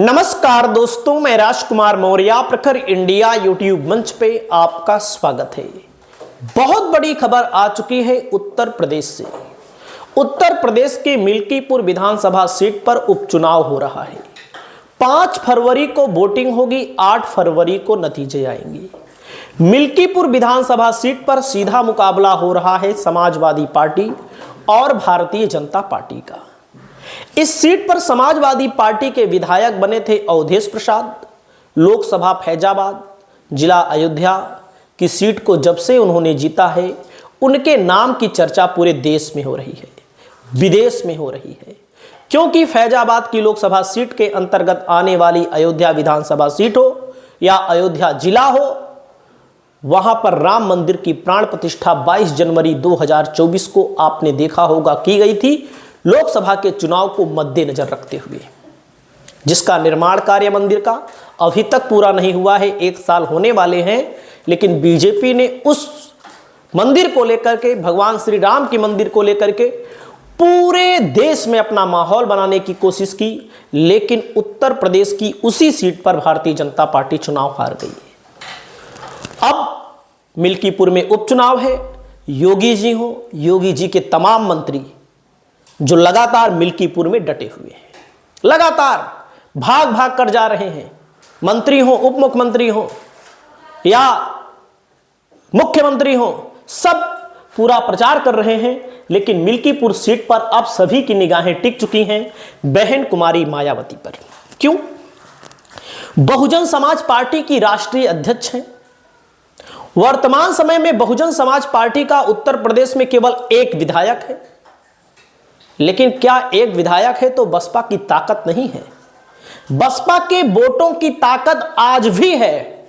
नमस्कार दोस्तों, मैं राजकुमार मौर्य प्रखर इंडिया यूट्यूब मंच पे आपका स्वागत है। बहुत बड़ी खबर आ चुकी है उत्तर प्रदेश से। उत्तर प्रदेश के मिल्कीपुर विधानसभा सीट पर उपचुनाव हो रहा है। 5 फरवरी को वोटिंग होगी, 8 फरवरी को नतीजे आएंगे। मिल्कीपुर विधानसभा सीट पर सीधा मुकाबला हो रहा है समाजवादी पार्टी और भारतीय जनता पार्टी का। इस सीट पर समाजवादी पार्टी के विधायक बने थे अवधेश प्रसाद। लोकसभा फैजाबाद, जिला अयोध्या की सीट को जब से उन्होंने जीता है, उनके नाम की चर्चा पूरे देश में हो रही है, विदेश में हो रही है। क्योंकि फैजाबाद की लोकसभा सीट के अंतर्गत आने वाली अयोध्या विधानसभा सीट हो या अयोध्या जिला हो, वहां पर राम मंदिर की प्राण प्रतिष्ठा 22 जनवरी 2024 को आपने देखा होगा की गई थी, लोकसभा के चुनाव को मद्देनजर रखते हुए, जिसका निर्माण कार्य मंदिर का अभी तक पूरा नहीं हुआ है। 1 साल होने वाले हैं, लेकिन बीजेपी ने उस मंदिर को लेकर के, भगवान श्री राम के मंदिर को लेकर के पूरे देश में अपना माहौल बनाने की कोशिश की, लेकिन उत्तर प्रदेश की उसी सीट पर भारतीय जनता पार्टी चुनाव हार गई है। अब मिल्कीपुर में उपचुनाव है। योगी जी हो, योगी जी के तमाम मंत्री जो लगातार मिल्कीपुर में डटे हुए हैं, लगातार भाग भाग कर जा रहे हैं। मंत्री हो, उप मुख्यमंत्री हो या मुख्यमंत्री हो, सब पूरा प्रचार कर रहे हैं। लेकिन मिल्कीपुर सीट पर अब सभी की निगाहें टिक चुकी हैं बहन कुमारी मायावती पर। क्यों? बहुजन समाज पार्टी की राष्ट्रीय अध्यक्ष हैं। वर्तमान समय में बहुजन समाज पार्टी का उत्तर प्रदेश में केवल एक विधायक है। लेकिन क्या एक विधायक है तो बसपा की ताकत नहीं है। बसपा के वोटों की ताकत आज भी है,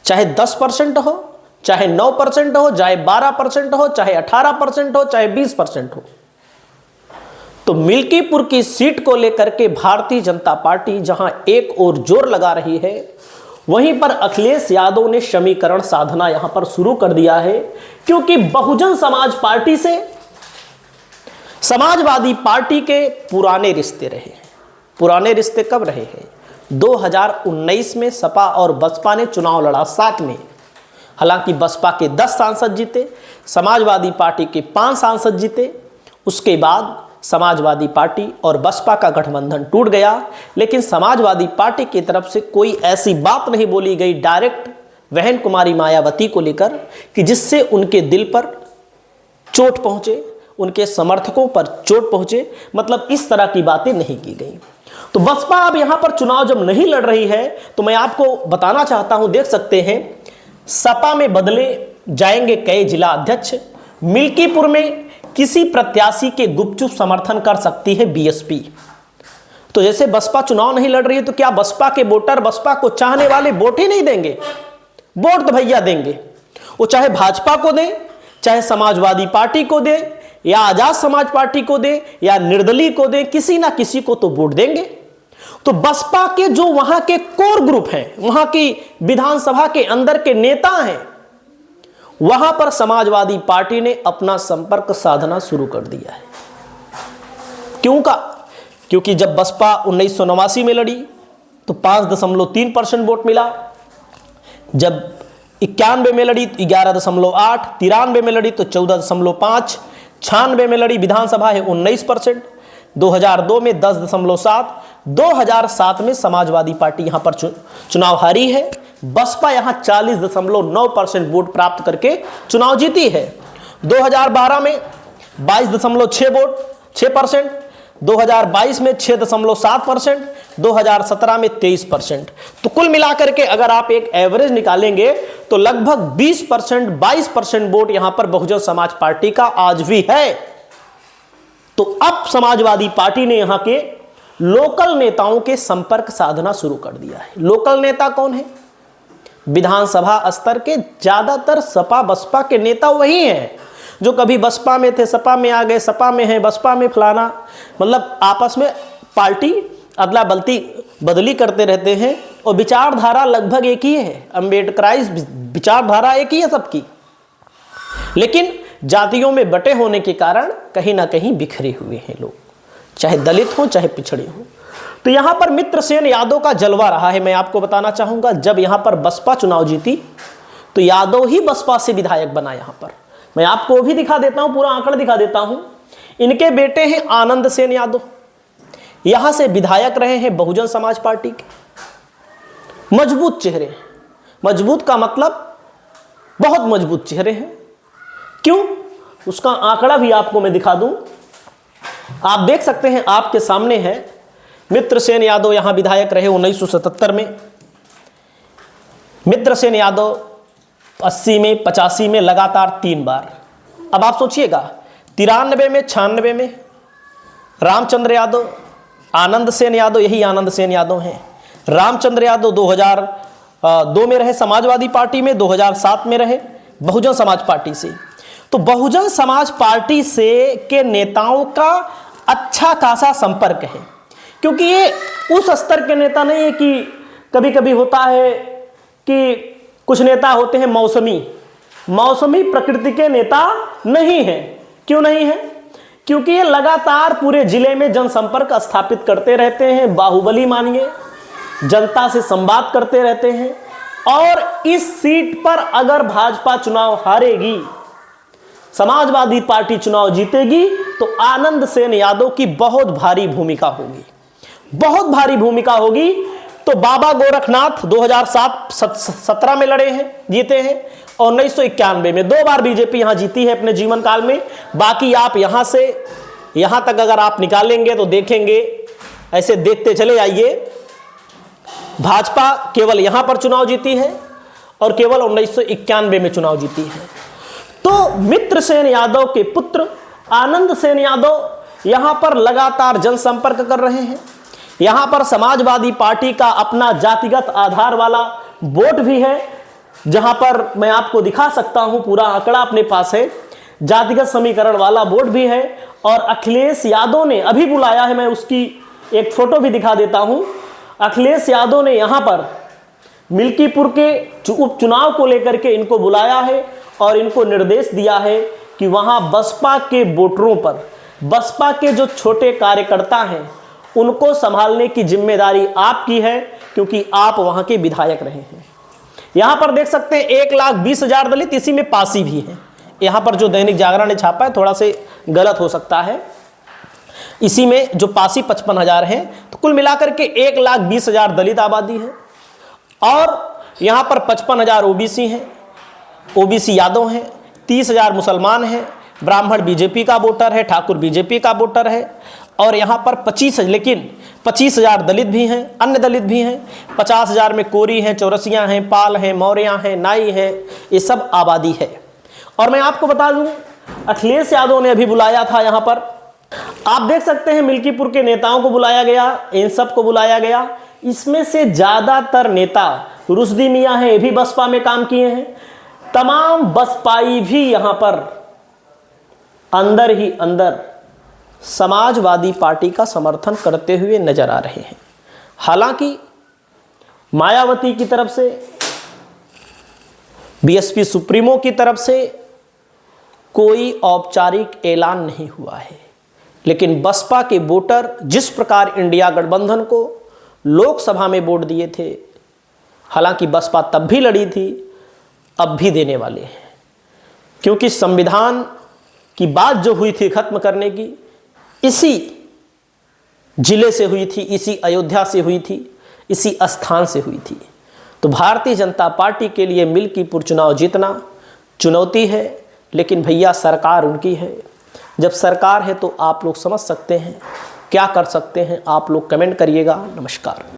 चाहे 10% हो, चाहे 9% हो, चाहे 12% हो, चाहे 18% हो, चाहे 20% हो। तो मिल्कीपुर की सीट को लेकर के भारतीय जनता पार्टी जहां एक और जोर लगा रही है, वहीं पर अखिलेश यादव ने समीकरण साधना यहां पर शुरू कर दिया है। क्योंकि बहुजन समाज पार्टी से समाजवादी पार्टी के पुराने रिश्ते रहे हैं। पुराने रिश्ते कब रहे हैं? 2019 में सपा और बसपा ने चुनाव लड़ा साथ में। हालांकि बसपा के 10 सांसद जीते, समाजवादी पार्टी के 5 सांसद जीते। उसके बाद समाजवादी पार्टी और बसपा का गठबंधन टूट गया। लेकिन समाजवादी पार्टी की तरफ से कोई ऐसी बात नहीं बोली गई डायरेक्ट बहन कुमारी मायावती को लेकर कि जिससे उनके दिल पर चोट पहुंचे, उनके समर्थकों पर चोट पहुंचे। मतलब इस तरह की बातें नहीं की गई। तो बसपा अब यहां पर चुनाव जब नहीं लड़ रही है, तो मैं आपको बताना चाहता हूं, देख सकते हैं सपा में बदले जाएंगे कई जिला अध्यक्ष। मिल्कीपुर में किसी प्रत्याशी के गुपचुप समर्थन कर सकती है बीएसपी। तो जैसे बसपा चुनाव नहीं लड़ रही है, तो क्या बसपा के वोटर, बसपा को चाहने वाले वोट ही नहीं देंगे? वोट तो भैया देंगे। वो चाहे भाजपा को दे, चाहे समाजवादी पार्टी को दे, या आजाद समाज पार्टी को दे, या निर्दलीय को दे, किसी ना किसी को तो वोट देंगे। तो बसपा के जो वहां के कोर ग्रुप हैं, वहां की विधानसभा के अंदर के नेता हैं, वहां पर समाजवादी पार्टी ने अपना संपर्क साधना शुरू कर दिया है। क्यों का? क्योंकि जब बसपा 1989 में लड़ी तो 5.3% वोट मिला। जब 91 में लड़ी तो 11.8, 93 में लड़ी तो 14.5, 96 में लड़ी विधानसभा है 19%, 2002 में 10.7, 2007 में समाजवादी पार्टी यहां पर चुनाव हारी है। बसपा यहां 40.9% वोट प्राप्त करके चुनाव जीती है। 2012 में 22.6%, 2022 में 6.7%, 2017 में 23%। तो कुल मिलाकर के अगर आप एक एवरेज निकालेंगे तो लगभग 20%, 22% वोट यहां पर बहुजन समाज पार्टी का आज भी है। तो अब समाजवादी पार्टी ने यहां के लोकल नेताओं के संपर्क साधना शुरू कर दिया है। लोकल नेता कौन है? विधानसभा स्तर के ज्यादातर सपा बसपा के नेता वही हैं जो कभी बसपा में थे, सपा में आ गए, सपा में है, बसपा में फलाना। मतलब आपस में पार्टी अदला बदली करते रहते हैं और विचारधारा लगभग एक ही है। अम्बेडकराइज विचारधारा एक ही है सबकी, लेकिन जातियों में बटे होने के कारण कहीं ना कहीं बिखरे हुए हैं लोग, चाहे दलित हो चाहे पिछड़े हो। तो यहां पर मित्रसेन यादव का जलवा रहा है। मैं आपको बताना चाहूंगा, जब यहां पर बसपा चुनाव जीती तो यादव ही बसपा से विधायक बना। यहां पर मैं आपको भी दिखा देता हूं, पूरा आंकड़ा दिखा देता हूं। इनके बेटे हैं आनंद सेन यादव, यहां से विधायक रहे हैं बहुजन समाज पार्टी के। मजबूत चेहरे, मजबूत का मतलब बहुत मजबूत चेहरे हैं। क्यों? उसका आंकड़ा भी आपको मैं दिखा दूं। आप देख सकते हैं, आपके सामने है। मित्रसेन यादव यहां विधायक रहे 1977 में। मित्रसेन यादव 80 में, 85 में लगातार 3 बार। अब आप सोचिएगा, 93 में, 96 में रामचंद्र यादव, आनंद सेन यादव, यही आनंद सेन यादव हैं। रामचंद्र यादव 2002 में रहे समाजवादी पार्टी में, 2007 में रहे बहुजन समाज पार्टी से। तो बहुजन समाज पार्टी से के नेताओं का अच्छा खासा संपर्क है, क्योंकि ये उस स्तर के नेता नहीं है कि कभी कभी होता है कि कुछ नेता होते हैं मौसमी प्रकृति के नेता नहीं हैं। क्यों नहीं है? क्योंकि ये लगातार पूरे जिले में जनसंपर्क स्थापित करते रहते हैं, बाहुबली मानिए, जनता से संवाद करते रहते हैं। और इस सीट पर अगर भाजपा चुनाव हारेगी, समाजवादी पार्टी चुनाव जीतेगी, तो आनंद सेन यादव की बहुत भारी भूमिका होगी, बहुत भारी भूमिका होगी। तो बाबा गोरखनाथ 2007-17 में लड़े हैं, जीते हैं, और 1991 में 2 बार बीजेपी यहां जीती है अपने जीवन काल में। बाकी आप यहां से यहां तक अगर आप निकालेंगे तो देखेंगे, ऐसे देखते चले आइए, भाजपा केवल यहां पर चुनाव जीती है और केवल 1991 में चुनाव जीती है। तो मित्रसेन यादव के पुत्र आनंद सेन यादव यहां पर लगातार जनसंपर्क कर रहे हैं। यहां पर समाजवादी पार्टी का अपना जातिगत आधार वाला वोट भी है, जहां पर मैं आपको दिखा सकता हूं, पूरा आंकड़ा अपने पास है। जातिगत समीकरण वाला वोट भी है। और अखिलेश यादव ने अभी बुलाया है, मैं उसकी एक फोटो भी दिखा देता हूं। अखिलेश यादव ने यहां पर मिल्कीपुर के उपचुनाव को लेकर के इनको बुलाया है और इनको निर्देश दिया है कि वहां बसपा के वोटरों पर, बसपा के जो छोटे कार्यकर्ता हैं, उनको संभालने की जिम्मेदारी आपकी है, क्योंकि आप वहां के विधायक रहे हैं। यहां पर देख सकते हैं 1,20,000 दलित, इसी में पासी भी हैं। यहां पर जो दैनिक जागरण ने छापा है थोड़ा से गलत हो सकता है, इसी में जो पासी 55,000 हैं। तो कुल मिलाकर के 1,20,000 दलित आबादी है। और यहां पर 55,000 ओबीसी हैं, ओबीसी यादव हैं, 30,000 मुसलमान हैं, ब्राह्मण बीजेपी का वोटर है, ठाकुर बीजेपी का वोटर है। और यहाँ पर 25,000 दलित भी हैं, अन्य दलित भी हैं। 50,000 में कोरी हैं, चौरसियाँ हैं, पाल हैं, मौर्या हैं, नाई हैं, ये सब आबादी है। और मैं आपको बता दूं, अखिलेश यादव ने अभी बुलाया था यहाँ पर, आप देख सकते हैं मिल्कीपुर के नेताओं को बुलाया गया, इन सब को बुलाया गया। इसमें से ज़्यादातर नेता रुश्दी मियाँ हैं, ये भी बसपा में काम किए हैं। तमाम बसपाई भी यहाँ पर अंदर ही अंदर समाजवादी पार्टी का समर्थन करते हुए नजर आ रहे हैं। हालांकि मायावती की तरफ से, बीएसपी सुप्रीमो की तरफ से कोई औपचारिक ऐलान नहीं हुआ है, लेकिन बसपा के वोटर जिस प्रकार इंडिया गठबंधन को लोकसभा में वोट दिए थे, हालांकि बसपा तब भी लड़ी थी, अब भी देने वाले हैं। क्योंकि संविधान की बात जो हुई थी खत्म करने की, इसी जिले से हुई थी, इसी अयोध्या से हुई थी, इसी स्थान से हुई थी। तो भारतीय जनता पार्टी के लिए मिल्कीपुर चुनाव जीतना चुनौती है, लेकिन भैया सरकार उनकी है। जब सरकार है तो आप लोग समझ सकते हैं क्या कर सकते हैं। आप लोग कमेंट करिएगा। नमस्कार।